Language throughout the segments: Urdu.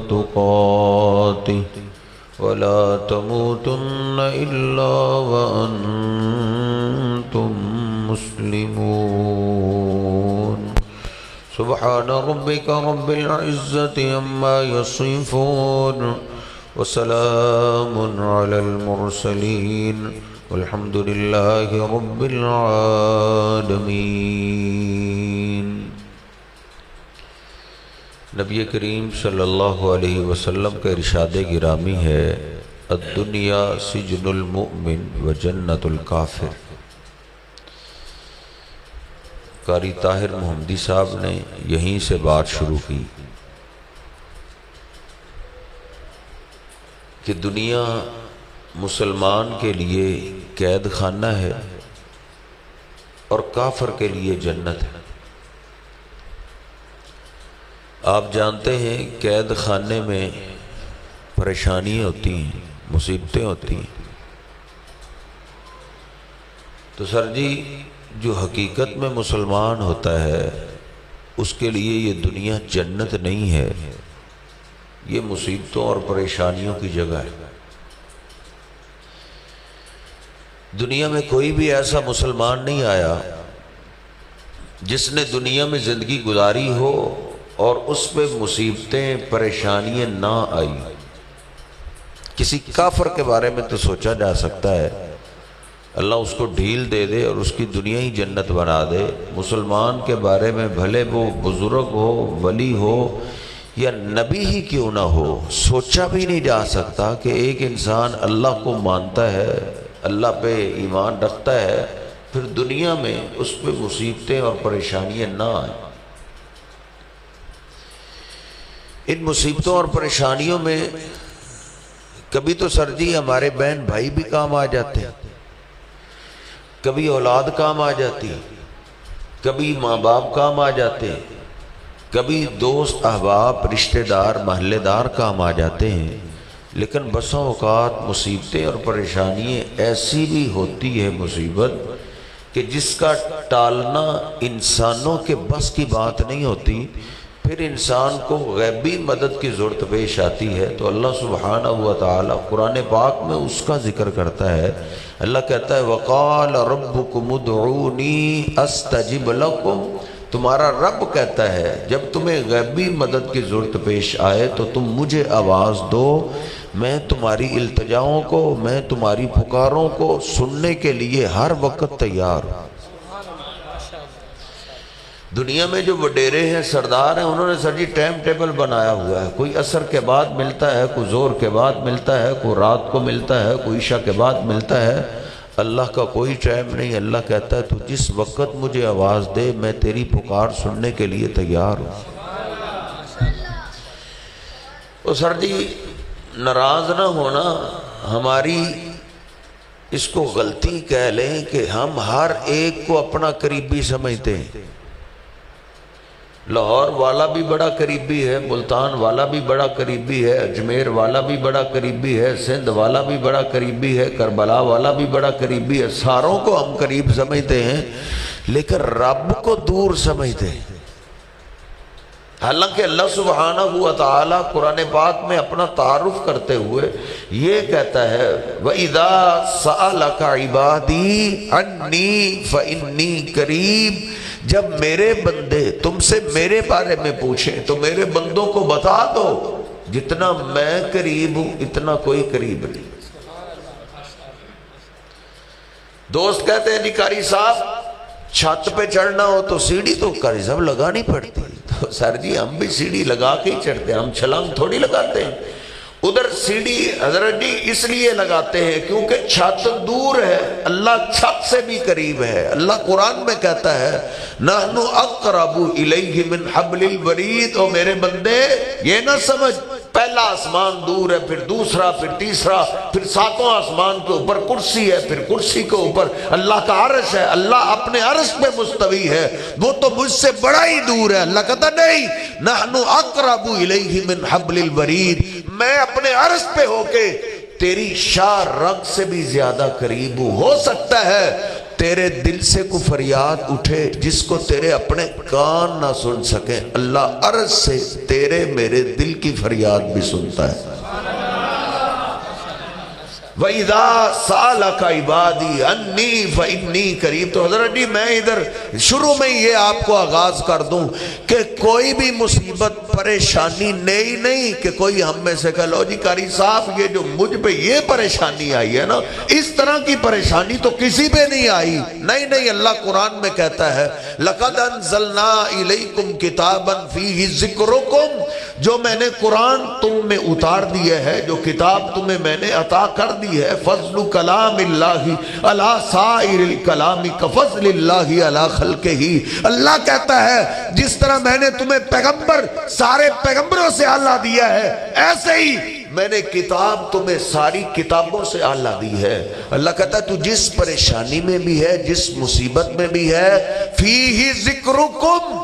تقاته ولا تموتن إلا وأنتم مسلمون سبحان ربك رب العزة عما يصفون وسلام على المرسلين والحمد لله رب العالمين۔ نبی کریم صلی اللہ علیہ وسلم کا ارشاد گرامی ہے، الدنیا سجن المؤمن و جنت الکافر۔ قاری طاہر محمدی صاحب نے یہیں سے بات شروع کی کہ دنیا مسلمان کے لیے قید خانہ ہے اور کافر کے لیے جنت ہے۔ آپ جانتے ہیں قید خانے میں پریشانیاں ہوتی ہیں، مصیبتیں ہوتی ہیں، تو سر جی جو حقیقت میں مسلمان ہوتا ہے اس کے لیے یہ دنیا جنت نہیں ہے، یہ مصیبتوں اور پریشانیوں کی جگہ ہے۔ دنیا میں کوئی بھی ایسا مسلمان نہیں آیا جس نے دنیا میں زندگی گزاری ہو اور اس پہ مصیبتیں پریشانیاں نہ آئی۔ کسی کافر کے بارے میں تو سوچا جا سکتا ہے اللہ اس کو ڈھیل دے دے اور اس کی دنیا ہی جنت بنا دے، مسلمان کے بارے میں بھلے وہ بزرگ ہو، ولی ہو یا نبی ہی کیوں نہ ہو، سوچا بھی نہیں جا سکتا کہ ایک انسان اللہ کو مانتا ہے، اللہ پہ ایمان رکھتا ہے، پھر دنیا میں اس پہ مصیبتیں اور پریشانیاں نہ آئیں۔ ان مصیبتوں اور پریشانیوں میں کبھی تو سر جی ہمارے بہن بھائی بھی کام آ جاتے ہیں، کبھی اولاد کام آ جاتی، کبھی ماں باپ کام آ جاتے ہیں، کبھی دوست احباب رشتہ دار محلے دار کام آ جاتے ہیں، لیکن بسوں اوقات مصیبتیں اور پریشانیاں ایسی بھی ہوتی ہے مصیبت کہ جس کا ٹالنا انسانوں کے بس کی بات نہیں ہوتی، پھر انسان کو غیبی مدد کی ضرورت پیش آتی ہے تو اللہ سبحانہ و تعالی قرآن پاک میں اس کا ذکر کرتا ہے۔ اللہ کہتا ہے وَقَالَ رَبُّكُمُ ادْعُونِي أَسْتَجِبْ لَكُمْ، تمہارا رب کہتا ہے جب تمہیں غیبی مدد کی ضرورت پیش آئے تو تم مجھے آواز دو، میں تمہاری التجاؤں کو، میں تمہاری پکاروں کو سننے کے لیے ہر وقت تیار ہوں۔ دنیا میں جو وڈیرے ہیں، سردار ہیں، انہوں نے سر جی ٹائم ٹیبل بنایا ہوا ہے، کوئی عصر کے بعد ملتا ہے، کوئی زور کے بعد ملتا ہے، کوئی رات کو ملتا ہے، کوئی عشاء کے بعد ملتا ہے۔ اللہ کا کوئی ٹائم نہیں، اللہ کہتا ہے تو جس وقت مجھے آواز دے میں تیری پکار سننے کے لیے تیار ہوں۔ تو سر جی ناراض نہ ہونا، ہماری اس کو غلطی کہہ لیں کہ ہم ہر ایک کو اپنا قریبی سمجھتے ہیں۔ لاہور والا بھی بڑا قریبی ہے، ملتان والا بھی بڑا قریبی ہے، اجمیر والا بھی بڑا قریبی ہے، سندھ والا بھی بڑا قریبی ہے، کربلا والا بھی بڑا قریبی ہے، ساروں کو ہم قریب سمجھتے ہیں لیکن رب کو دور سمجھتے ہیں۔ حالانکہ اللہ سبحانہ و تعالی قرآن پاک میں اپنا تعارف کرتے ہوئے یہ کہتا ہے وَإِذَا سَأَلَكَ عِبَادِي عَنِّي فَإِنِّي قَرِيبٌ، جب میرے بندے تم سے میرے بارے میں پوچھیں تو میرے بندوں کو بتا دو جتنا میں قریب ہوں اتنا کوئی قریب نہیں۔ دوست کہتے ہیں جی قاری صاحب چھت پہ چڑھنا ہو تو سیڑھی تو قاری صاحب لگانی پڑتی، تو سر جی ہم بھی سیڑھی لگا کے ہی چڑھتے ہیں، ہم چھلانگ تھوڑی لگاتے ہیں۔ ادھر سیڑھی حضرت جی اس لیے لگاتے ہیں کیونکہ چھت دور ہے، اللہ چھت سے بھی قریب ہے۔ اللہ قرآن میں کہتا ہے نَحْنُ أَقْرَبُ إِلَيْهِ مِنْ حَبْلِ الْوَرِيدِ، او میرے بندے یہ نہ سمجھ پہلا آسمان دور ہے، پھر دوسرا، پھر تیسرا، پھر ساتواں آسمان کے اوپر کرسی ہے، پھر کرسی کے اوپر اللہ کا عرش ہے، اللہ اپنے عرش پہ مستوی ہے، وہ تو مجھ سے بڑا ہی دور ہے۔ اللہ کہتا نہیں نَحْنُ أَقْرَبُ إِلَيْهِ مِنْ حَبْلِ الْوَرِيدِ، میں اپنے عرش پہ ہو کے تیری شاہ رگ سے بھی زیادہ قریب ہوں۔ ہو سکتا ہے تیرے دل سے کوئی فریاد اٹھے جس کو تیرے اپنے کان نہ سن سکیں، اللہ عرض سے تیرے میرے دل کی فریاد بھی سنتا ہے۔ وَإِذَا سَأَلَكَ عِبَادِي عَنِّي فَإِنِّي قَرِيبٌ۔ تو حضرت جی میں ادھر شروع میں یہ آپ کو آغاز کر دوں کہ کوئی بھی مصیبت پریشانی نہیں کہ کوئی ہم میں سے کہہ لو جی قاری صاحب یہ جو مجھ پہ یہ پریشانی آئی ہے نا، اس طرح کی پریشانی تو کسی پہ نہیں آئی۔ نہیں، اللہ قرآن میں کہتا ہے لَقَدْ أَنزَلْنَا إِلَيْكُمْ كِتَابًا فِيهِ ذِكْرُكُمْ، جو میں نے قرآن تم میں اتار دیا ہے، جو کتاب تمہیں میں نے عطا کر دی ہے، فضل کلام اللہ علی سائر الکلام کفضل اللہ علی خلقہ۔ اللہ کہتا ہے جس طرح میں نے تمہیں پیغمبر سارے پیغمبروں سے اعلیٰ دیا ہے، ایسے ہی میں نے کتاب تمہیں ساری کتابوں سے اعلیٰ دی ہے۔ اللہ کہتا ہے تو جس پریشانی میں بھی ہے، جس مصیبت میں بھی ہے، فیہ ذکرکم،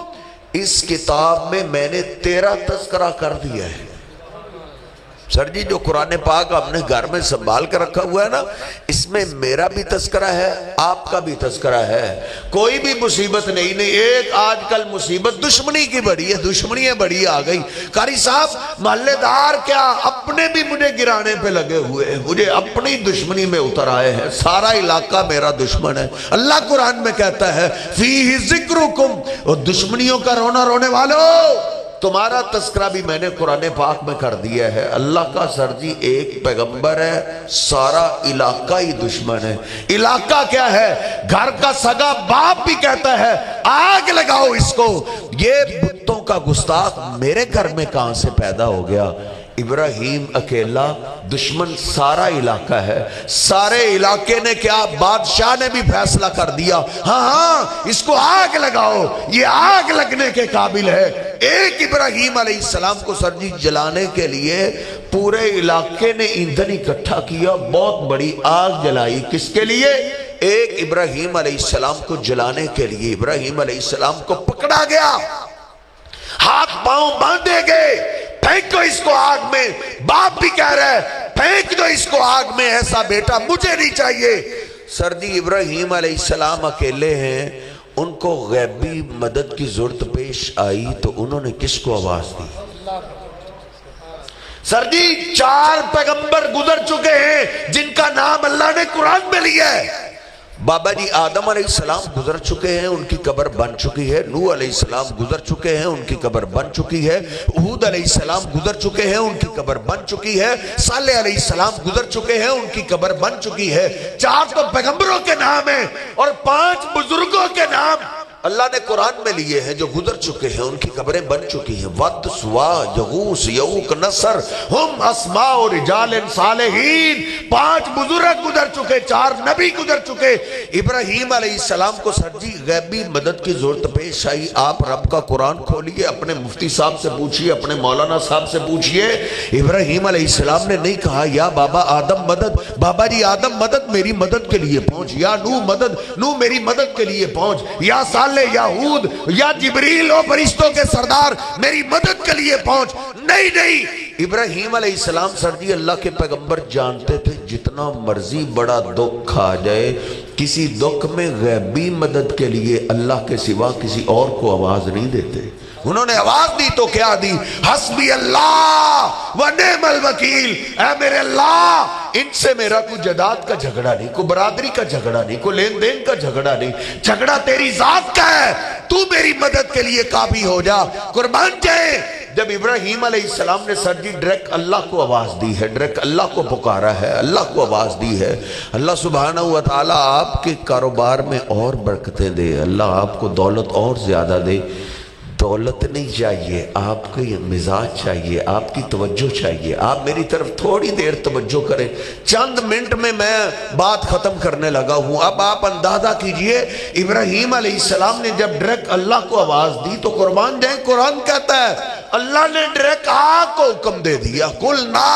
اس کتاب میں نے تیرا تذکرہ کر دیا ہے۔ سر جی جو قرآن پاک ہم نے گھر میں سنبھال کر رکھا ہوا ہے نا، اس میں میرا بھی تذکرہ ہے، آپ کا بھی تذکرہ ہے۔ کوئی بھی مصیبت نہیں۔ ایک آج کل مصیبت دشمنی کی بڑی ہے، دشمنیاں بڑی آ گئی۔ قاری صاحب محلے دار کیا اپنے بھی مجھے گرانے پہ لگے ہوئے ہیں، مجھے اپنی دشمنی میں اتر آئے ہیں، سارا علاقہ میرا دشمن ہے۔ اللہ قرآن میں کہتا ہے فیہ ذکرکم، اور دشمنیوں کا رونا رونے والوں تمہارا تذکرہ بھی میں نے قرآن پاک میں کر دیا ہے۔ اللہ کا سر جی ایک پیغمبر ہے، سارا علاقہ ہی دشمن ہے۔ علاقہ کیا ہے؟ گھر کا سگا باپ بھی کہتا ہے آگ لگاؤ اس کو، یہ بتوں کا گستاخ میرے گھر میں کہاں سے پیدا ہو گیا؟ ابراہیم اکیلا، دشمن سارا علاقہ ہے۔ سارے علاقے نے کیا، بادشاہ نے بھی فیصلہ کر دیا ہاں اس کو آگ لگاؤ، یہ آگ لگنے کے قابل ہے۔ ایک ابراہیم علیہ السلام کو سر جی جلانے کے لیے پورے علاقے نے ایندھن اکٹھا کیا، بہت بڑی آگ جلائی۔ کس کے لیے؟ ایک ابراہیم علیہ السلام کو جلانے کے لیے۔ ابراہیم علیہ السلام کو پکڑا گیا، ہاتھ پاؤں باندھے گئے، پھینکو اس کو آگ میں۔ باپ بھی کہہ رہا ہے پھینک دو اس کو آگ میں، ایسا بیٹا مجھے نہیں چاہیے۔ سر جی ابراہیم علیہ السلام اکیلے ہیں، ان کو غیبی مدد کی ضرورت پیش آئی تو انہوں نے کس کو آواز دی؟ سر جی 4 پیغمبر گزر چکے ہیں جن کا نام اللہ نے قرآن میں لیا ہے۔ بابا جی آدم علیہ السلام گزر چکے ہیں، ان کی قبر بن چکی ہے۔ نوح علیہ السلام گزر چکے ہیں، ان کی قبر بن چکی ہے۔ ہود علیہ السلام گزر چکے ہیں، ان کی قبر بن چکی ہے۔ صالح علیہ السلام گزر چکے ہیں، ان کی قبر بن چکی ہے۔ 4 تو پیغمبروں کے نام ہیں اور 5 بزرگوں کے نام اللہ نے قرآن میں لیے ہیں جو گزر چکے ہیں، ان کی قبریں بن چکی ہیں۔ ود، سوا، یغوث، یعوق، نصر، ہم اسماء و رجال صالحین۔ 5 بزرگ گزر چکے، 4 نبی گزر چکے۔ ابراہیم علیہ السلام کو سر جی غیبی مدد کی ضرورت پیش آئی۔ آپ رب کا قرآن کھولیے، اپنے مفتی صاحب سے پوچھئے، اپنے مولانا صاحب سے پوچھئے۔ ابراہیم علیہ السلام نے نہیں کہا یا بابا آدم مدد، بابا جی آدم مدد میری مدد کے لیے پہنچ، یا نوح مدد، نوح میری مدد کے لیے پہنچ، یا صالح، یا ہود، یا جبریل و فرشتوں کے سردار میری مدد کے لیے پہنچ۔ نہیں، ابراہیم علیہ السلام سر جی اللہ کے پیغمبر جانتے تھے جتنا مرضی بڑا دکھ آ جائے، کسی دکھ میں غیبی مدد کے لیے اللہ کے سوا کسی اور کو آواز نہیں دیتے۔ انہوں نے آواز دی تو کیا دی؟ حسبی اللہ و نعم الوکیل، اے میرے اللہ ان سے میرا کوئی جداد کا جھگڑا نہیں، کوئی برادری کا جھگڑا نہیں، کوئی لین دین کا جھگڑا نہیں، جھگڑا تیری ذات کا ہے، تو میری مدد کے لیے کافی ہو جا، قربان جائے۔ جب ابراہیم علیہ السلام نے سر جی ڈائریکٹ اللہ کو آواز دی ہے، ڈائریکٹ اللہ کو پکارا ہے، اللہ کو آواز دی ہے، اللہ سبحانہ وتعالی آپ کے کاروبار میں اور برکتیں دے، اللہ آپ کو دولت اور زیادہ دے۔ دولت نہیں چاہیے، آپ کو یہ مزاج چاہیے، آپ کی توجہ چاہیے۔ آپ میری طرف تھوڑی دیر توجہ کریں، چند منٹ میں بات ختم کرنے لگا ہوں۔ اب آپ اندازہ کیجئے ابراہیم علیہ السلام نے جب ڈائریکٹ اللہ کو آواز دی تو قربان جائیں قرآن کہتا ہے اللہ نے ڈائریکٹ آگ کو حکم دے دیا، قلنا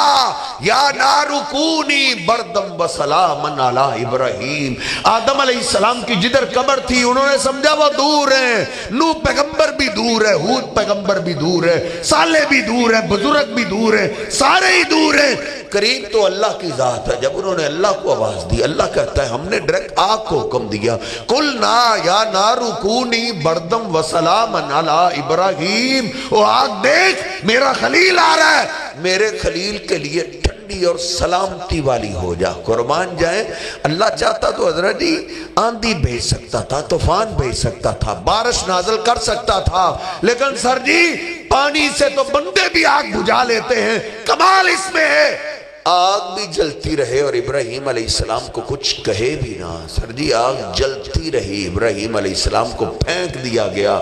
یا نار کونی بردم و سلام علی ابراہیم۔ آدم علیہ السلام کی جدھر قبر تھی انہوں نے سمجھا وہ دور ہیں، نوح پیغمبر بھی دور ہے، ہود پیغمبر بھی دور ہے، صالح بھی دور ہے، بزرگ بھی دور ہے، سارے ہی دور ہیں۔ قریب تو اللہ کی ذات ہے۔ جب انہوں نے اللہ کو آواز دی، اللہ کہتا ہے ہم نے ڈائریکٹ آگ کو حکم دیا، قُلْنَا يَا نَارُ كُونِي بَرْدًا وَسَلَامًا عَلَىٰ إِبْرَاهِيمَ، وہ آگ دیکھ میرا خلیل آ رہا ہے، میرے خلیل کے لیے ٹھنڈی اور سلامتی والی ہو جا، قربان جائیں۔ اللہ چاہتا تو حضرت جی آندھی بھیج سکتا تھا، طوفان بھیج سکتا تھا، بارش نازل کر سکتا تھا، لیکن سر جی پانی سے تو بندے بھی آگ بجھا لیتے ہیں، کمال اس میں ہے آگ بھی جلتی رہے اور ابراہیم علیہ السلام کو کچھ کہے بھی نہ۔ سر جی آگ جلتی رہی، ابراہیم علیہ السلام کو پھینک دیا گیا،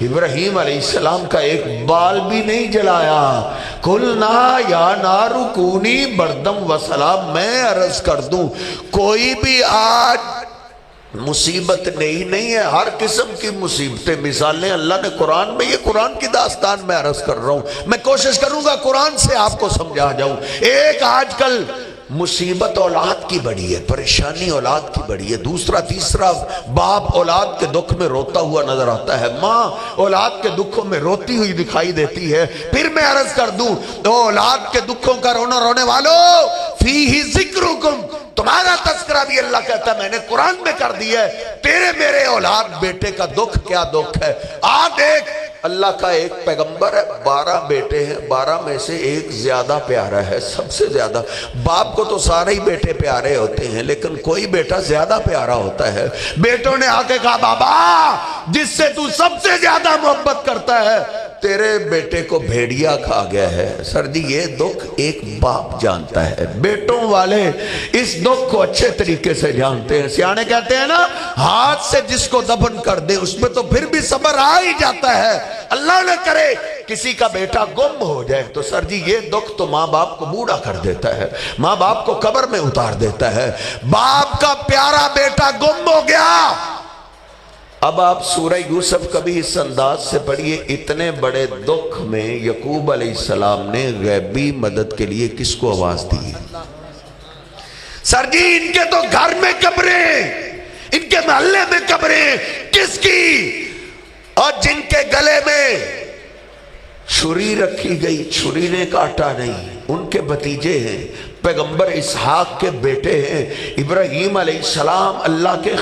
ابراہیم علیہ السلام کا ایک بال بھی نہیں جلایا۔ قُلْنَا يَا نَارُ كُونِي بَرْدًا وَسَلَامًا، میں عرض کر دوں کوئی بھی آج مصیبت نہیں ہے، ہر قسم کی مصیبتیں، مثالیں اللہ نے قرآن میں، یہ قرآن کی داستان میں عرض کر رہا ہوں، میں کوشش کروں گا قرآن سے آپ کو سمجھا جاؤں۔ ایک آج کل مصیبت اولاد کی بڑی ہے، پریشانی اولاد کی بڑی ہے، دوسرا تیسرا باپ اولاد کے دکھ میں روتا ہوا نظر آتا ہے، ماں اولاد کے دکھوں میں روتی ہوئی دکھائی دیتی ہے۔ پھر میں عرض کر دوں تو اولاد کے دکھوں کا رونے والوں فیہ ذکرکم، تمہارا تذکرہ بھی اللہ کہتا ہے میں نے قرآن میں کر دیا ہے، تیرے میرے اولاد بیٹے کا دکھ کیا دکھ ہے۔ دیکھ اللہ کا ایک پیغمبر ہے، 12 بیٹے ہیں، 12 میں سے ایک زیادہ پیارا ہے، سب سے زیادہ۔ باپ کو تو سارے ہی بیٹے پیارے ہوتے ہیں، لیکن کوئی بیٹا زیادہ پیارا ہوتا ہے۔ بیٹوں نے آ کے کہا بابا جس سے تو سب سے زیادہ محبت کرتا ہے تیرے بیٹے کو بھیڑیا کھا گیا ہے۔ سر جی یہ دکھ ایک باپ جانتا ہے، بیٹوں والے اس دکھ کو اچھے طریقے سے جانتے ہیں۔ سیانے کہتے ہیں نا ہاتھ سے جس کو دفن کر دے اس میں تو پھر بھی صبر آ ہی جاتا ہے، اللہ نہ کرے کسی کا بیٹا گم ہو جائے تو سر جی یہ دکھ تو ماں باپ کو بوڑھا کر دیتا ہے، ماں باپ کو قبر میں اتار دیتا ہے۔ باپ کا پیارا بیٹا گم ہو گیا۔ اب آپ سورہ یوسف کبھی اس انداز سے پڑھیے، اتنے بڑے دکھ میں یعقوب علیہ السلام نے غیبی مدد کے لیے کس کو آواز دی؟ سر جی ان کے تو گھر میں قبریں، ان کے محلے میں قبریں، کس کی؟ اور جن کے گلے میں چھری رکھی گئی، چھری نے کاٹا نہیں، ان کے بھتیجے ہیں، پیغمبر اسحاق کے بیٹے ہیں، ابراہیم علیہ السلام اللہ کے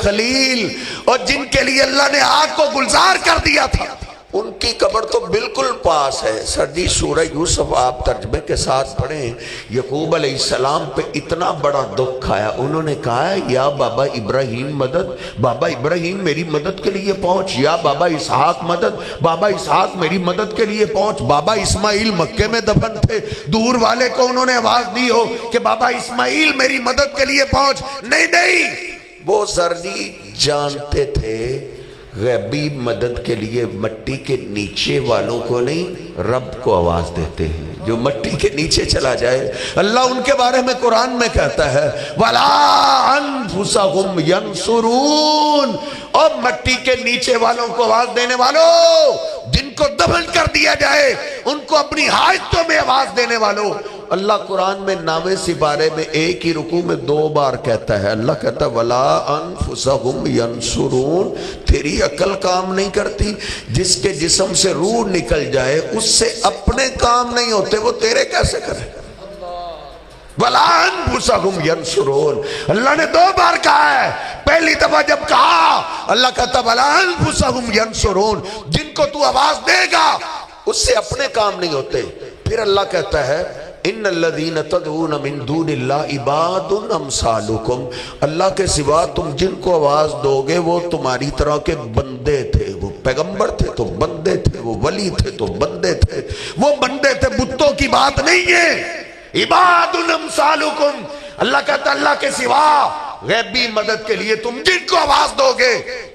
خلیل، اور جن کے لیے اللہ نے آگ کو گلزار کر دیا تھا ان کی قبر تو بالکل پاس ہے۔ سر جی سورہ یوسف آپ ترجمے کے ساتھ پڑھیں، یعقوب علیہ السلام پہ اتنا بڑا دکھ آیا، انہوں نے کہا یا بابا ابراہیم مدد، بابا ابراہیم میری مدد کے لیے پہنچ، یا بابا اسحاق مدد، بابا اسحاق میری مدد کے لیے پہنچ۔ بابا اسماعیل مکے میں دفن تھے، دور والے کو انہوں نے آواز دی ہو کہ بابا اسماعیل میری مدد کے لیے پہنچ، نہیں، وہ سر جی جانتے تھے غیبی مدد کے لیے مٹی کے نیچے والوں کو نہیں رب کو آواز دیتے ہیں، جو مٹی کے نیچے چلا جائے۔ اللہ ان کے بارے میں قرآن میں کہتا ہے وَلَا أَنفُسَهُمْ يَنصُرُونَ، اور مٹی کے نیچے والوں کو آواز دینے والوں، جن کو دفن کر دیا جائے ان کو اپنی حاجتوں میں آواز دینے والوں۔ اللہ قرآن میں نامے سپارے میں ایک ہی رکوع میں 2 بار کہتا ہے، اللہ کہتا ہے وَلَا أَنفُسَهُمْ يَنصُرُونَ، تیری عقل کام نہیں کرتی؟ جس کے جسم سے روح نکل جائے اس سے اپنے کام نہیں ہوتے، وہ تیرے کیسے کرے؟ وَلَا أَنفُسَهُمْ يَنصُرُونَ، اللہ نے 2 بار کہا ہے۔ پہلی دفعہ جب کہا اللہ کہتا وَلَا أَنفُسَهُمْ يَنصُرُونَ، جن کو تو آواز دے گا اس سے اپنے کام نہیں ہوتے۔ پھر اللہ کہتا ہے ان الذین تدعون من دون اللہ عباد امثالکم، اللہ کے سوا تم جن کو آواز دو گے وہ تمہاری طرح کے بندے تھے، وہ پیغمبر تھے تو بندے تھے، وہ ولی تھے تو بندے تھے، وہ بندے تھے، بتوں کی بات نہیں ہے۔ عباد امثالکم، اللہ کہتا اللہ کے سوا غیبی مدد کے لیے تم جن کو آواز دو گے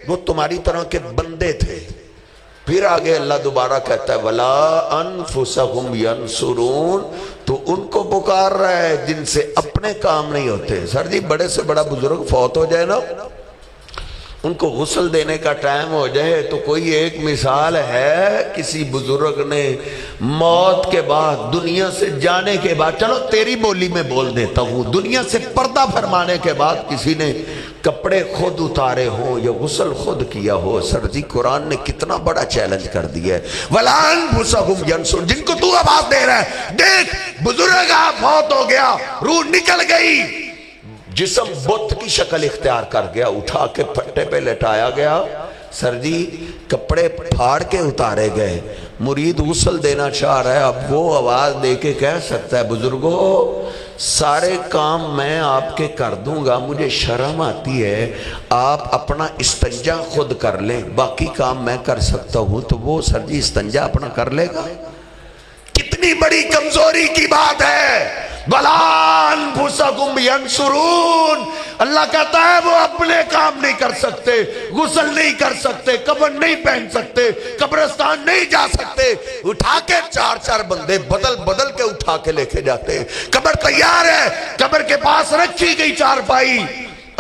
وہ تمہاری طرح کے بندے تھے۔ پھر آگے اللہ دوبارہ کہتا ہے وَلَا أَنفُسَهُمْ يَنصُرُونَ، تو ان کو پکار رہا ہے جن سے اپنے کام نہیں ہوتے۔ سر جی بڑے سے بڑا بزرگ فوت ہو جائے نا ان کو غسل دینے کا ٹائم ہو جائے تو کوئی ایک مثال ہے کسی بزرگ نے موت کے بعد دنیا سے جانے کے بعد، چلو تیری بولی میں بول دیتا ہوں، دنیا سے پردہ فرمانے کے بعد کسی نے کپڑے خود اتارے ہوں یا غسل خود کیا ہو، سر جی قرآن نے کتنا بڑا چیلنج کر دیا ہے۔ وَلَا أَنفُسَهُمْ يَنصُرُونَ، جن کو تو آواز دے رہا ہے، دیکھ بزرگ آپ فوت ہو گیا، روح نکل گئی، جسم بت کی شکل اختیار کر گیا، اٹھا کے پھٹے پہ لٹایا گیا، سر جی کپڑے پھاڑ کے اتارے گئے، مرید غسل دینا چاہ رہا ہے، اب وہ آواز دے کے کہہ سکتا ہے بزرگو سارے کام میں آپ کے کر دوں گا، مجھے شرم آتی ہے، آپ اپنا استنجا خود کر لیں، باقی کام میں کر سکتا ہوں، تو وہ سر جی استنجا اپنا کر لے گا؟ کتنی بڑی کمزوری کی بات ہے۔ بَلَا أَنفُسَكُمْ يَنْصُرُونَ، اللہ کہتا ہے وہ اپنے کام نہیں کر سکتے، غسل نہیں کر سکتے، کفن نہیں پہن سکتے، قبرستان نہیں جا سکتے، اٹھا کے چار چار بندے بدل بدل کے اٹھا کے لے کے جاتے ہیں، قبر تیار ہے، قبر کے پاس رکھی گئی چارپائی،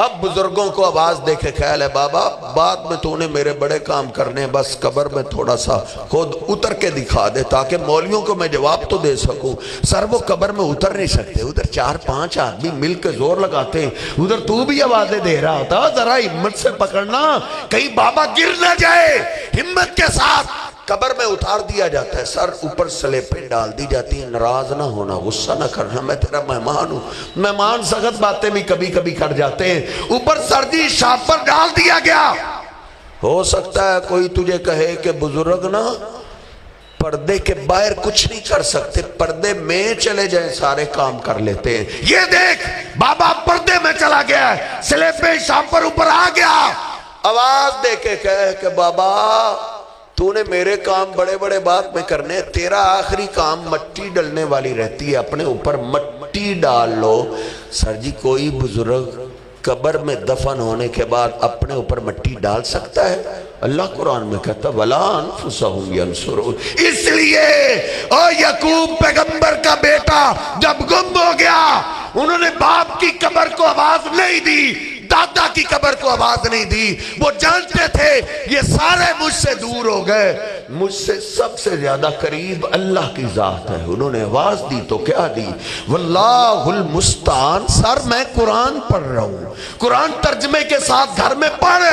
اب بزرگوں کو آواز دے کے خیال ہے بابا بعد میں تو نے میرے بڑے کام کرنے، بس قبر میں تھوڑا سا خود اتر کے دکھا دے تاکہ مولیوں کو میں جواب تو دے سکوں۔ سر وہ قبر میں اتر نہیں سکتے، ادھر 4-5 آدمی مل کے زور لگاتے ہیں، ادھر تو بھی آوازیں دے رہا ہوتا، ذرا ہمت سے پکڑنا کہیں بابا گر نہ جائے، ہمت کے ساتھ قبر میں اتار دیا جاتا ہے، سر اوپر سلیپیں ڈال دی جاتی ہیں، ناراض نہ ہونا، غصہ نہ کرنا، میں تیرا مہمان ہوں، مہمان سخت باتیں بھی کبھی کبھی کر جاتے ہیں، اوپر سر جی شاپر ڈال دیا گیا۔ ہو سکتا ہے کوئی تجھے کہے کہ بزرگ نا پردے کے باہر کچھ نہیں کر سکتے، پردے میں چلے جائیں سارے کام کر لیتے ہیں، یہ دیکھ بابا پردے میں چلا گیا ہے، سلیپیں شاپر اوپر آ گیا، آواز دے کے کہے کہ بابا تو نے میرے کام بڑے بڑے بات میں کرنے، تیرا آخری کام مٹی ڈلنے والی رہتی ہے، اپنے اوپر مٹی ڈال لو۔ سر جی کوئی بزرگ قبر میں دفن ہونے کے بعد اپنے اوپر مٹی ڈال سکتا ہے؟ اللہ قرآن میں کہتا وَلَا أَنفُسَهُمْ يَنْصُرُونَ، اس لیے او یعقوب پیغمبر کا بیٹا جب گم ہو گیا، انہوں نے باپ کی قبر کو آواز نہیں دی، دادا کی قبر کو آواز نہیں دی، وہ جانتے تھے یہ سارے مجھ سے دور ہو گئے، مجھ سے سب سے زیادہ قریب اللہ کی ذات ہے، انہوں نے آواز دی تو کیا دی؟ واللہ المستعان، سر میں قرآن پڑھ رہا ہوں، قرآن ترجمے کے ساتھ گھر میں پڑھ،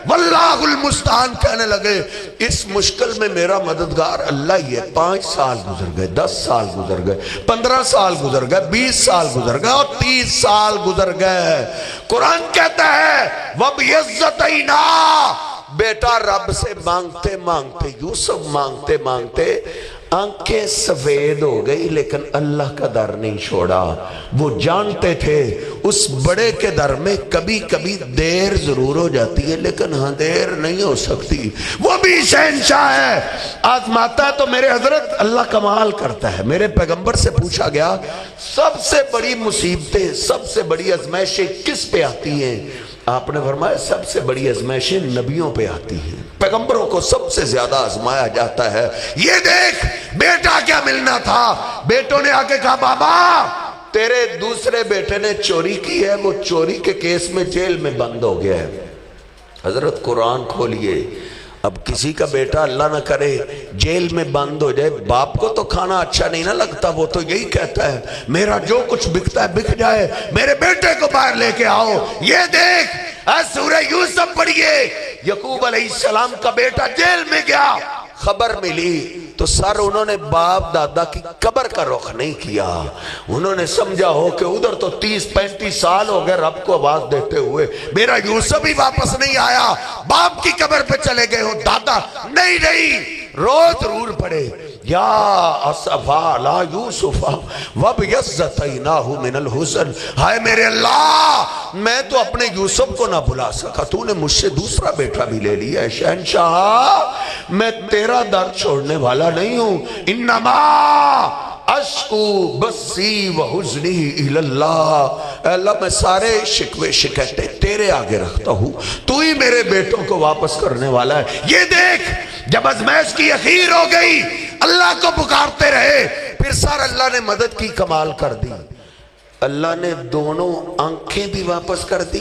واللہ المستعان کہنے لگے، اس مشکل میں میرا مددگار اللہ ہی ہے۔ 5 سال گزر گئے، 10 سال گزر گئے، 15 سال گزر گئے، 20 سال گزر گئے اور 30 سال گزر گئے، قرآن کہتا ہے وَبْيَزَّتَيْنَا، بیٹا رب سے مانگتے مانگتے، یوسف مانگتے مانگتے آنکھیں سفید ہو گئی، لیکن اللہ کا در نہیں چھوڑا، وہ جانتے تھے اس بڑے کے در میں کبھی کبھی دیر ضرور ہو جاتی ہے لیکن ہاں دیر نہیں ہو سکتی، وہ بھی شہنشاہ ہے، آزماتا ہے تو میرے حضرت اللہ کمال کرتا ہے۔ میرے پیغمبر سے پوچھا گیا سب سے بڑی مصیبتیں، سب سے بڑی آزمائشیں کس پہ آتی ہیں؟ آپ نے فرمایا سب سے بڑی آزمائشیں نبیوں پہ آتی ہیں، پیغمبروں کو سب سے زیادہ آزمایا جاتا ہے۔ یہ دیکھ بیٹا کیا ملنا تھا، بیٹوں نے آ کے کہا بابا تیرے دوسرے بیٹے نے چوری کی ہے، وہ چوری کے کیس میں جیل میں بند ہو گیا ہے۔ حضرت قرآن کھولیے، اب کسی کا بیٹا اللہ نہ کرے جیل میں بند ہو جائے، باپ کو تو کھانا اچھا نہیں نہ لگتا، وہ تو یہی کہتا ہے میرا جو کچھ بکتا ہے بک جائے، میرے بیٹے کو باہر لے کے آؤ۔ یہ دیکھ سورہ یوسف پڑھیے، یعقوب علیہ السلام کا بیٹا جیل میں گیا، خبر ملی تو سر انہوں نے باپ دادا کی قبر کا رخ نہیں کیا، انہوں نے سمجھا ہو کہ ادھر تو 30-35 سال ہو گئے رب کو آواز دیتے ہوئے، میرا یوسف ہی واپس نہیں آیا، باپ کی قبر پہ چلے گئے ہو، دادا نہیں رو ضرور پڑے، یا اسفا لا یوسف وابیضتیناہ من الحزن، ہائے میرے اللہ میں تو اپنے یوسف کو نہ بلا سکا، تو نے مجھ سے دوسرا بیٹا بھی لے لیا ہے، شہنشاہ میں تیرا در چھوڑنے والا نہیں ہوں، انما اشکو بسی وحزنی الاللہ، اے اللہ میں سارے شکوے شکایتیں تیرے آگے رکھتا ہوں، تو ہی میرے بیٹوں کو واپس کرنے والا ہے۔ یہ دیکھ جب آزمائش کی اخیر ہو گئی اللہ کو پکارتے رہے، پھر سر اللہ نے مدد کی، کمال کر دی، اللہ نے دونوں آنکھیں بھی واپس کر دی،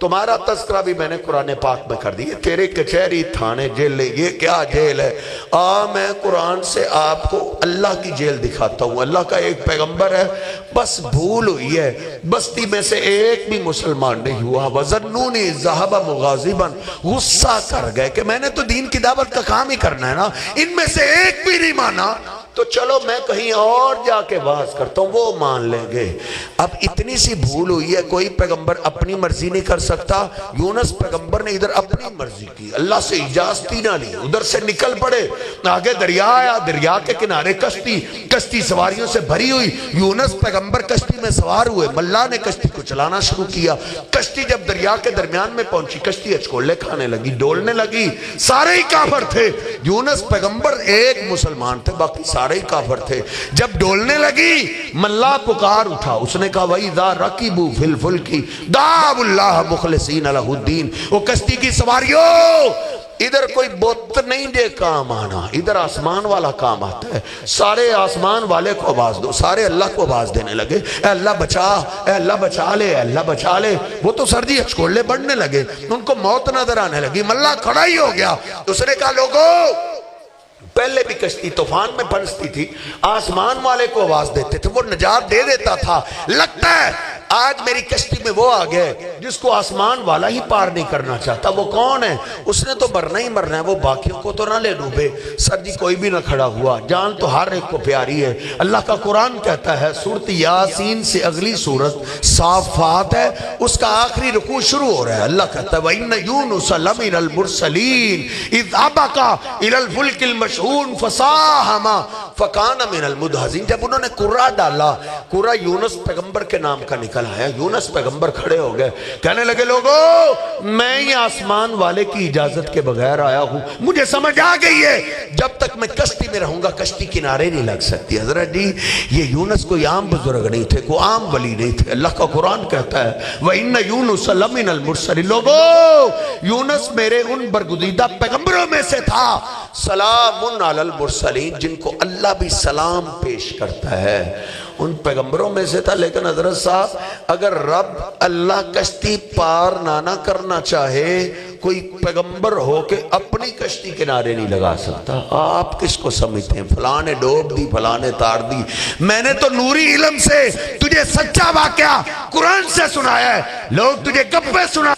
تمہارا تذکرہ بھی میں نے قرآن پاک میں کر دی. تیرے کچہری تھانے جیل یہ کیا جیل ہے؟ میں قرآن سے آپ کو اللہ کی جیل دکھاتا ہوں. اللہ کا ایک پیغمبر ہے, بس بھول ہوئی ہے, بستی میں سے ایک بھی مسلمان نہیں ہوا. وَظَنُّونِي ذَهَبَ مُغَاضِبًا, غصہ کر گئے کہ میں نے تو دین کی دعوت کا کام ہی کرنا ہے نا, ان میں سے ایک بھی نہیں مانا, تو چلو میں کہیں اور جا کے واز کرتا ہوں, وہ مان لیں گے. اب اتنی سی بھول ہوئی ہے, کوئی پیغمبر اپنی مرضی نہیں کر سکتا. یونس پیغمبر نے ادھر اپنی مرضی کی, اللہ سے اجازتی نہ لی, ادھر سے نکل پڑے. آگے دریا آیا, دریا کے کنارے کشتی, کشتی سواریوں سے بھری ہوئی. یونس پیغمبر کشتی میں سوار ہوئے, ملا نے کشتی کو چلانا شروع کیا. کشتی جب دریا کے درمیان میں پہنچی, کشتی اچکولے کھانے لگی, ڈولنے لگی. سارے ہی کافر تھے, یونس پیغمبر ایک مسلمان تھے, باقی سارے ہی کافر تھے. جب ڈولنے لگی, ملا پکار اٹھا, اس نے کہا وَإِذَا رَكِبُوا فِي الْفُلْكِ دَعَوُا اللَّهَ مُخْلِصِينَ لَهُ الدِّينَ. وہ کشتی کی سواریوں, ادھر کوئی بت نہیں دے کام آنا, ادھر آسمان والا کام آتا ہے. سارے آسمان والے کو آواز دو, سارے اللہ کو آواز دینے لگے, اے اللہ بچا, اے اللہ بچا لے, اے اللہ بچا لے. وہ تو سر جی ہچکولے بڑھنے لگے, ان کو موت نظر آنے لگی. ملا کھڑا ہی ہو گیا, اس نے کہا لوگو, پہلے بھی کشتی طوفان میں پھنستی تھی, آسمان والے کو آواز دیتے تھے, وہ نجات دے دیتا تھا. لگتا ہے آج میری کشتی میں وہ آ گئے جس کو آسمان والا ہی پار نہیں کرنا چاہتا. وہ کون ہے؟ اس نے تو مرنا ہی مرنا ہے, وہ باقیوں کو تو نہ لے ڈوبے. سر جی کوئی بھی نہ کھڑا ہوا, جان تو ہر ایک کو پیاری ہے. اللہ کا قرآن کہتا ہے, سورۃ یاسین سے اگلی سورت صافات ہے, اس کا آخری رکوع شروع ہو رہا ہے. اللہ کہتا ہے وَإِنَّ يُونُسَ لَمِنَ الْمُرْسَلِينَ إِذْ أَبَقَ إِلَى الْفُلْكِ الْمَشْحُونِ فَسَاهَمَ فَكَانَ مِنَ الْمُدْحَضِينَ. جب انہوں نے قرہ ڈالا, قرہ یونس پیغمبر کے نام کا نکل آیا. یونس پیغمبر کھڑے ہو گئے, کہنے لگے لوگو میں یہ آسمان والے کی اجازت کے بغیر آیا ہوں, مجھے سمجھ آ گئی ہے جب تک میں کشتی میں رہوں گا کشتی کنارے نہیں لگ سکتی. حضرت جی یہ یونس کوئی عام بزرگ نہیں تھے, کوئی عام ولی نہیں تھے. اللہ کا قرآن کہتا ہے وَإِنَّ يُونُسَ لَمِنَ الْمُرْسَلِينَ. لوگو یونس میرے ان برگزیدہ پیغمبروں میں سے تھا. سلام علی المرسلین, جن کو اللہ بھی سلام پیش کرتا ہے, ان پیغمبروں میں سے تھا. لیکن حضرت صاحب اگر رب اللہ کشتی پار نہ کرنا چاہے, کوئی پیغمبر ہو کہ اپنی کشتی کنارے نہیں لگا سکتا. آپ کس کو سمجھتے ہیں؟ فلاں نے ڈوب دی, فلاں نے تار دی. میں نے تو نوری علم سے تجھے سچا واقعہ قرآن سے سنایا ہے, لوگ تجھے گپے سنا,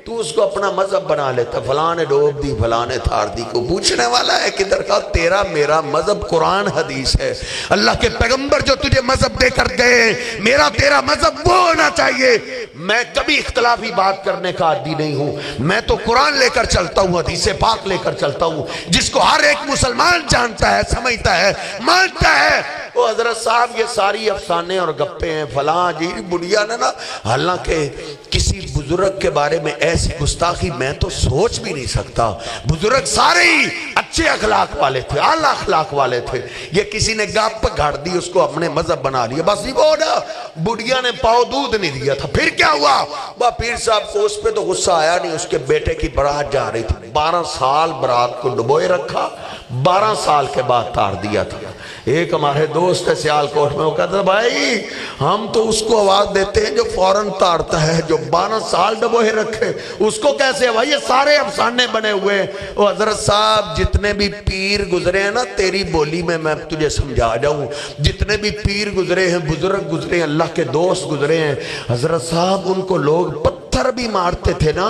تو اس کو اپنا مذہب بنا لیتا. فلاں نے ڈوب دی, فلاں نے تھار دی. کو پوچھنے والا ہے کدھر کا؟ تیرا میرا مذہب قرآن حدیث ہے. اللہ کے پیغمبر جو تجھے مذہب دے کر گئے, میرا تیرا مذہب وہ ہونا چاہیے. میں کبھی اختلافی بات کرنے کا عادی نہیں ہوں, میں تو قرآن لے کر چلتا ہوں, حدیث پاک لے کر چلتا ہوں, جس کو ہر ایک مسلمان جانتا ہے, سمجھتا ہے, مانتا ہے. وہ حضرت صاحب یہ ساری افسانے اور گپے ہیں. فلاں جی بڑھیا نے نا, حالانکہ کسی بزرگ کے بارے میں ایسی گستاخی میں تو سوچ بھی نہیں سکتا. بزرگ سارے ہی اچھے اخلاق والے تھے, اعلیٰ اخلاق والے تھے. یہ کسی نے گپ گھاڑ دی, اس کو اپنے مذہب بنا لیا. بس وہ نا بڑھیا نے پاؤ دودھ نہیں دیا تھا. پھر کیا ہوا؟ وہ پیر صاحب کو اس پہ تو غصہ آیا نہیں, اس کے بیٹے کی برات جا رہی تھی. 12 سال برات کو ڈبوئے رکھا, 12 سال کے بعد تار دیا تھا. ایک ہمارے دوست ہے سیالکوٹ میں, وہ کہتا ہے بھائی ہم تو اس کو آواز دیتے ہیں جو فوراً تارتا ہے, جو 12 سال ڈبوئے رکھے اس کو کیسے؟ بھائی یہ سارے افسانے بنے ہوئے ہیں. وہ حضرت صاحب جتنے بھی پیر گزرے ہیں نا, تیری بولی میں تجھے سمجھا جاؤں, جتنے بھی پیر گزرے ہیں, بزرگ گزرے ہیں, اللہ کے دوست گزرے ہیں, حضرت صاحب ان کو لوگ پتھر بھی مارتے تھے نا,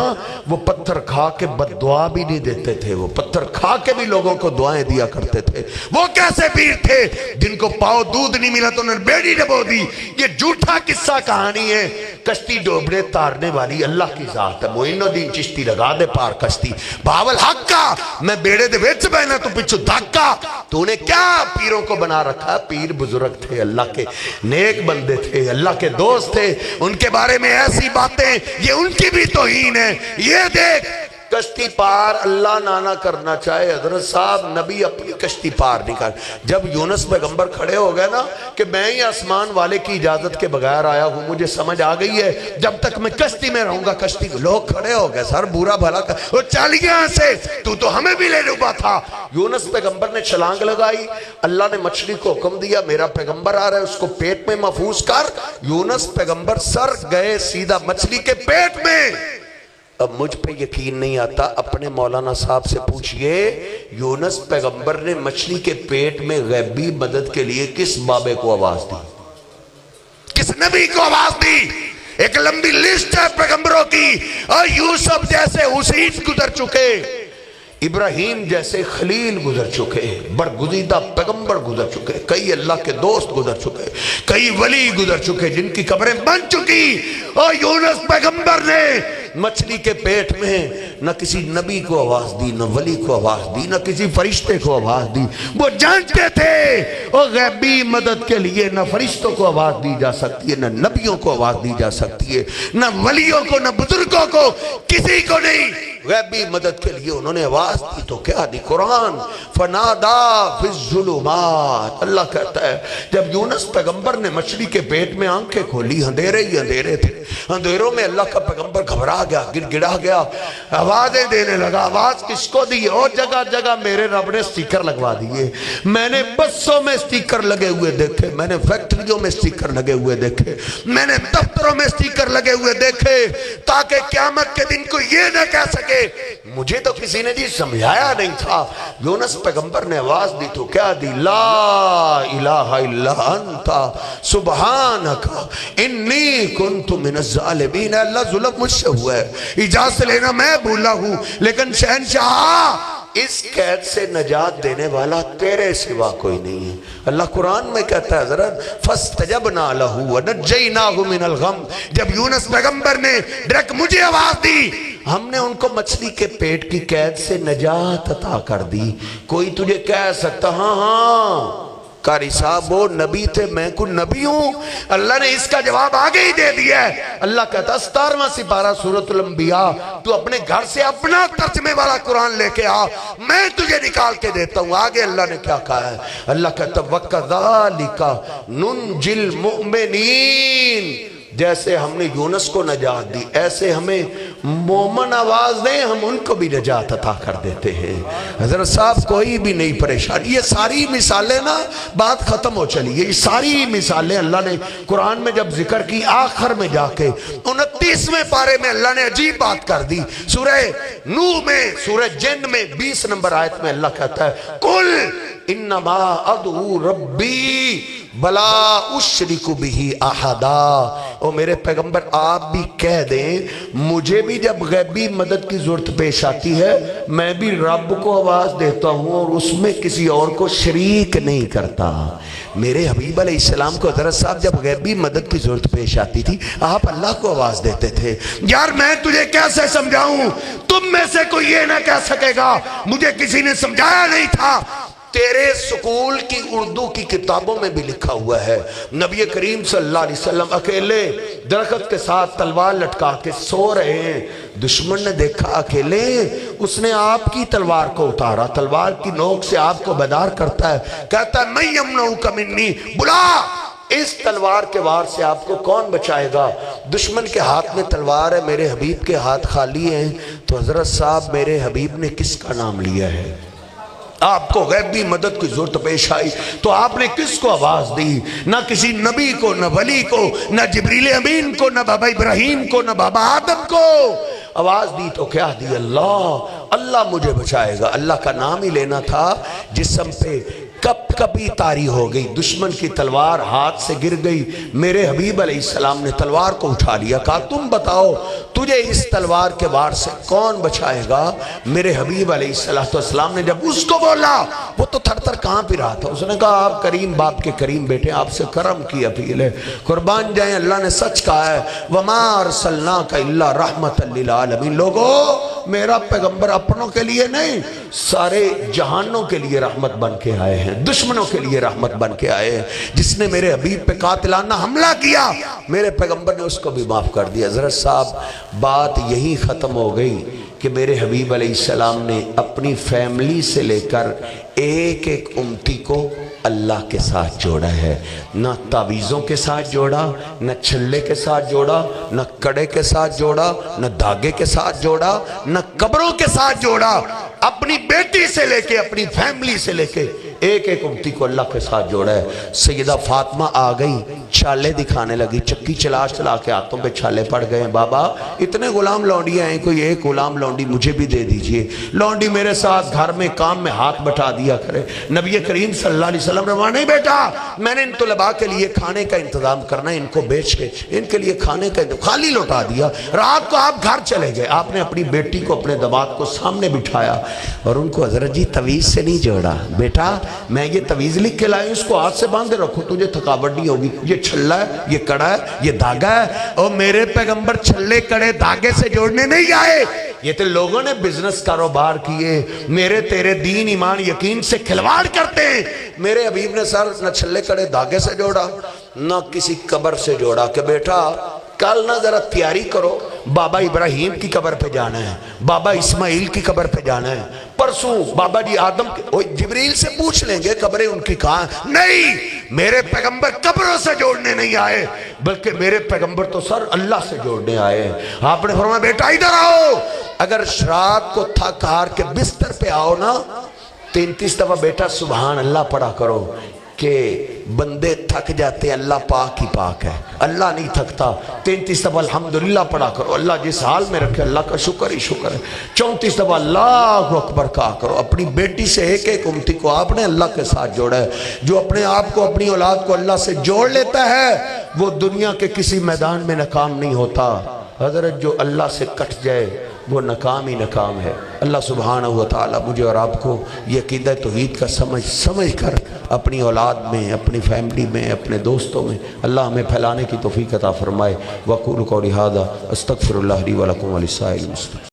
وہ پتھر کھا کے بد دعا بھی نہیں دیتے تھے, وہ پتھر کھا کے بھی لوگوں کو دعائیں دیا کرتے تھے. وہ کیسے پیر تھے جن کو پاؤ دودھ نہیں ملا تو انہوں نے بیڑی ڈبو دی؟ یہ جھوٹا قصہ کہانی ہے. کشتی ڈوبنے تارنے والی اللہ کی ذات ہے. معین الدین چشتی لگا دے پار کشتی, باول حق کا میں بیڑے دے ویچ بہنا تو پچھو دھکا. تو نے کیا پیروں کو بنا رکھا؟ پیر بزرگ تھے, اللہ کے نیک بندے تھے, اللہ کے دوست تھے. ان کے بارے میں ایسی باتیں, یہ ان کی بھی توہین ہے. یہ دیکھ کشتی پار اللہ نہ کرنا چاہے, حضرت صاحب نبی اپنی کشتی پار نہیں کر. جب یونس پیغمبر کھڑے ہو گئے نا کہ میں ہی آسمان والے کی اجازت کے بغیر آیا ہوں, مجھے سمجھ آ گئی ہے جب تک میں کشتی میں رہوں گا کشتی. لوگ کھڑے ہو گئے, سر برا بھلا وہ چل گیا سے, تو ہمیں بھی لے ڈوبا تھا. یونس پیغمبر نے چھلانگ لگائی, اللہ نے مچھلی کو حکم دیا میرا پیغمبر آ رہا ہے اس کو پیٹ میں محفوظ کر. یونس پیغمبر سر گئے سیدھا مچھلی کے پیٹ میں, اب مجھ پہ یقین نہیں آتا، اپنے مولانا صاحب سے پوچھئے یونس پیغمبر نے مچھلی کے پیٹ میں غیبی مدد کے لیے کس بابے کو آواز دی، کس نبی کو آواز دی؟ ایک لمبی لسٹ ہے پیغمبروں کی، اور یوسف جیسے حسین گزر چکے، ابراہیم جیسے خلیل گزر چکے، برگزیدہ پیغمبر گزر چکے، کئی اللہ کے دوست گزر چکے، کئی ولی گزر چکے جن کی قبریں بن چکی، اور یونس پیغمبر نے مچھلی کے پیٹ میں نہ کسی نبی کو آواز دی، نہ ولی کو آواز دی، نہ کسی فرشتے کو آواز دی۔ وہ جانتے تھے اور غیبی مدد کے لیے نہ فرشتوں کو آواز دی جا سکتی ہے، نہ نبیوں کو آواز دی جا سکتی ہے، نہ ولیوں کو، نہ بزرگوں کو، کسی کو نہیں۔ غیبی مدد کے لیے انہوں نے آواز دی تو کیا دی؟ قرآن فنادا فی الظلمات، اللہ کہتا ہے جب یونس پیغمبر نے مچھلی کے پیٹ میں آنکھیں کھولی، اندھیرے ہی اندھیرے تھے، اندھیروں میں اللہ کا پیغمبر گھبرا گیا، گر گڑا گیا، آوازیں دینے لگا۔ آواز کس کو دی؟ اور جگہ جگہ میرے رب نے سٹیکر لگوا دیے، میں نے بسوں میں سٹیکر لگے ہوئے دیکھے، میں نے فیکٹریوں میں سٹیکر لگے ہوئے دیکھے، میں نے دفتروں میں سٹیکر لگے ہوئے دیکھے، تاکہ قیامت کے دن کو یہ نہ کہہ سکے مجھے تو کسی نے جی سمجھایا نہیں تھا۔ یونس پیغمبر نے آواز دی تو کیا دی؟ لا الہ الا انت سبحانک انی کنت من الظالمین۔ اللہ ظلم مجھ سے ہوا ہے، اجازت لینا میں بھولا ہوں، لیکن شہنشاہ اس قید سے نجات دینے والا تیرے سوا کوئی نہیں ہے۔ اللہ قرآن میں کہتا ہے حضرت فَاسْتَجَبْنَا لَهُ وَنَجَّيْنَاهُ مِنَ الْغَمِّ، جب یونس پیغمبر نے ڈائریکٹ مجھے آواز دی، ہم نے ان کو مچھلی کے پیٹ کی قید سے نجات عطا کر دی۔ کوئی تجھے کہہ سکتا ہاں ہاں قاری صاحب وہ نبی تھے، میں کوئی نبی ہوں؟ اللہ نے اس کا جواب آگے ہی دے دیا ہے۔ اللہ کہتا ہے 17واں سپارہ سورۃ الانبیاء، تو اپنے گھر سے اپنا ترجمے والا قرآن لے کے آ، میں تجھے نکال کے دیتا ہوں۔ آگے اللہ نے کیا کہا ہے؟ اللہ کہتا ہے وَكَذَلِكَ نُنْجِي الْمُؤْمِنِينَ، جیسے ہم نے یونس کو نجات دی ایسے ہمیں مومن آواز دیں، ہم ان کو بھی نجات عطا کر دیتے ہیں۔ حضرت صاحب کوئی بھی نہیں پریشان، یہ ساری مثالیں نا بات ختم ہو چلی ہے، یہ ساری مثالیں اللہ نے قرآن میں جب ذکر کی، آخر میں جا کے 29ویں پارے میں اللہ نے عجیب بات کر دی۔ سورہ نوح میں، سورہ جن میں 20 نمبر آیت میں اللہ کہتا ہے قُلْ اِنَّمَا أَدْعُو رَبِّي بلا اشرک بہی احدا۔ او میرے پیغمبر آپ بھی کہہ دیں مجھے بھی جب غیبی مدد کی ضرورت پیش آتی ہے میں بھی رب کو آواز دیتا ہوں اور اس میں کسی اور کو شریک نہیں کرتا۔ میرے حبیب علیہ السلام کو حضرت صاحب جب غیبی مدد کی ضرورت پیش آتی تھی آپ اللہ کو آواز دیتے تھے۔ یار میں تجھے کیسے سمجھاؤں؟ تم میں سے کوئی یہ نہ کہہ سکے گا مجھے کسی نے سمجھایا نہیں تھا۔ تیرے سکول کی اردو کی کتابوں میں بھی لکھا ہوا ہے نبی کریم صلی اللہ علیہ وسلم اکیلے درخت کے ساتھ تلوار لٹکا کے سو رہے ہیں، دشمن نے دیکھا اکیلے، اس نے آپ کی تلوار کو اتارا، تلوار کی نوک سے آپ کو بیدار کرتا ہے، کہتا ہے میں یمنعک منی، بلا اس تلوار کے وار سے آپ کو کون بچائے گا؟ دشمن کے ہاتھ میں تلوار ہے، میرے حبیب کے ہاتھ خالی ہیں، تو حضرت صاحب میرے حبیب نے کس کا نام لیا ہے؟ آپ کو غیبی مدد کی ضرورت پیش آئی تو آپ نے کس کو آواز دی؟ نہ کسی نبی کو، نہ ولی کو، نہ جبریل امین کو، نہ بابا ابراہیم کو، نہ بابا آدم کو آواز دی تو کیا دی؟ اللہ مجھے بچائے گا۔ اللہ کا نام ہی لینا تھا، جسم پہ کبھی طاری ہو گئی، دشمن کی تلوار ہاتھ سے گر گئی، میرے حبیب علیہ السلام نے تلوار کو اٹھا لیا، کہا تم بتاؤ تجھے اس تلوار کے وار سے کون بچائے گا؟ میرے حبیب علیہ السلام نے جب اس کو بولا وہ تو تھر تھر کہاں پہ رہا تھا، اس نے کہا آپ کریم باپ کے کریم بیٹے، آپ سے کرم کی اپیل ہے، قربان جائیں اللہ نے سچ کہا ہے وَمَا أَرْسَلْنَاكَ إِلَّا رَحْمَةً لِلْعَالَمِينَ۔ لوگو میرا پیغمبر اپنوں کے لیے نہیں سارے جہانوں کے لیے رحمت بن کے آئے ہیں، دشمنوں کے لیے رحمت بن کے آئے ہیں۔ جس نے میرے حبیب پہ قاتلانہ حملہ کیا میرے پیغمبر نے اس کو بھی معاف کر دیا۔ حضرت صاحب بات یہی ختم ہو گئی کہ میرے حبیب علیہ السلام نے اپنی فیملی سے لے کر ایک ایک امتی کو اللہ کے ساتھ جوڑا ہے، نہ تعویذوں کے ساتھ جوڑا، نہ چھلے کے ساتھ جوڑا، نہ کڑے کے ساتھ جوڑا، نہ دھاگے کے ساتھ جوڑا، نہ قبروں کے ساتھ جوڑا، اپنی بیٹی سے لے کے اپنی فیملی سے لے کے ایک ایک امتی کو اللہ کے ساتھ جوڑا ہے۔ سیدہ فاطمہ آ گئی، چھالے دکھانے لگی، چکی چلا چلا کے ہاتھوں پہ چھالے پڑ گئے ہیں۔ بابا اتنے غلام لونڈیاں ہیں، کوئی ایک غلام لونڈی مجھے بھی دے دیجئے، لونڈی میرے ساتھ گھر میں کام میں ہاتھ بٹا دیا کرے۔ نبی کریم صلی اللہ علیہ وسلم نے نہیں بیٹا، میں نے ان طلباء کے لیے کھانے کا انتظام کرنا ہے، ان کو بیچ کے ان کے لیے کھانے کا خالی لوٹا دیا۔ رات کو آپ گھر چلے گئے، آپ نے اپنی بیٹی کو اپنے داماد کو سامنے بٹھایا اور ان کو حضرت جی تویز سے نہیں جوڑا، بیٹا میں یہ تویز لکھ کے لائی، اس کو ہاتھ سے باندھے رکھو، تجھے تھکاوٹ نہیں ہوگی، یہ چھلا ہے، یہ کڑا ہے، یہ دھاگا ہے، اور میرے پیغمبر چھلے کڑے دھاگے سے جوڑنے نہیں آئے۔ یہ تو لوگوں نے بزنس کاروبار کیے، میرے تیرے دین ایمان یقین سے کھلواڑ کرتے ہیں۔ میرے حبیب نے سر نہ چھلے کڑے دھاگے سے جوڑا نہ کسی قبر سے جوڑا کہ بیٹا کل نہ ذرا تیاری کرو، بابا ابراہیم کی قبر پہ جانا ہے، بابا اسماعیل کی قبر پہ جانا ہے، پرسوں بابا جی آدم جبریل سے پوچھ لیں گے قبریں ان کی کہاں۔ نہیں، میرے پیغمبر قبروں سے جوڑنے نہیں آئے، بلکہ میرے پیغمبر تو سر اللہ سے جوڑنے آئے۔ آپ نے فرمایا بیٹا ادھر آؤ، اگر رات کو تھک ہار کے بستر پہ آؤ نا 33 دفعہ بیٹا سبحان اللہ پڑھا کرو، کہ بندے تھک جاتے ہیں، اللہ پاک ہی پاک ہے، اللہ نہیں تھکتا۔ 33 دفعہ الحمدللہ پڑھا کرو، اللہ جس حال میں رکھے اللہ کا شکر ہی شکر ہے۔ 34 دفعہ اللہ اکبر کہا کرو۔ اپنی بیٹی سے ایک ایک امتی کو آپ نے اللہ کے ساتھ جوڑا ہے۔ جو اپنے آپ کو اپنی اولاد کو اللہ سے جوڑ لیتا ہے وہ دنیا کے کسی میدان میں ناکام نہیں ہوتا۔ حضرت جو اللہ سے کٹ جائے وہ ناکام ہی ناکام ہے۔ اللہ سبحانہ وتعالی مجھے اور آپ کو یہ عقیدہ توحید کا سمجھ کر اپنی اولاد میں، اپنی فیملی میں، اپنے دوستوں میں اللہ ہمیں پھیلانے کی توفیق عطا فرمائے۔ وَقُولُوا قَوْلِي هَٰذَا أَسْتَغْفِرُ اللَّهَ لِي وَلَكُمْ وَلِسَائِرِ الْمُسْلِمِينَ۔